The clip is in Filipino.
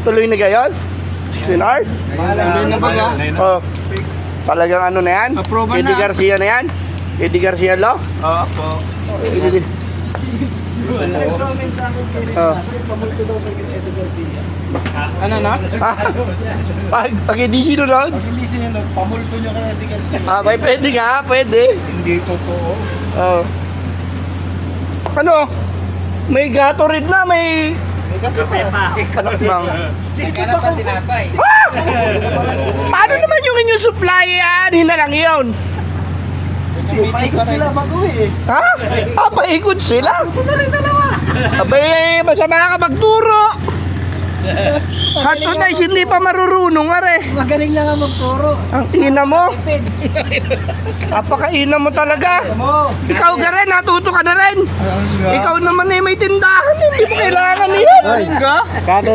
Tuloy na gayon? 16R? Tuloy na ba ga? Oh. Talagang ano na yan? Approve Eddie na. Garcia na yan? Eddie Garcia lo? Oo po. Oh. Ano na? Pag hindi sino doon? Hindi siya pamulto nyo kay Eddie Garcia. May pwede nga, pwede. Hindi totoo. Oh. Ano? May Gatorade na, may... Anak ng... Naghanap pa tinapay. Ah! Paano naman yung inyong supply yan? Hinalang yun. Paikot sila bago eh. Ha? Paikot sila? Ito na rin dalawa. Abay, masama ka magturo. Hato na, hindi pa marurunong, are. Magaling lang ang magturo. Ang ina mo. Apakaina mo talaga. Ikaw ka rin, natuto ka na rin. Ikaw naman eh, may tindahan. Hindi mo kailangan yan. Kada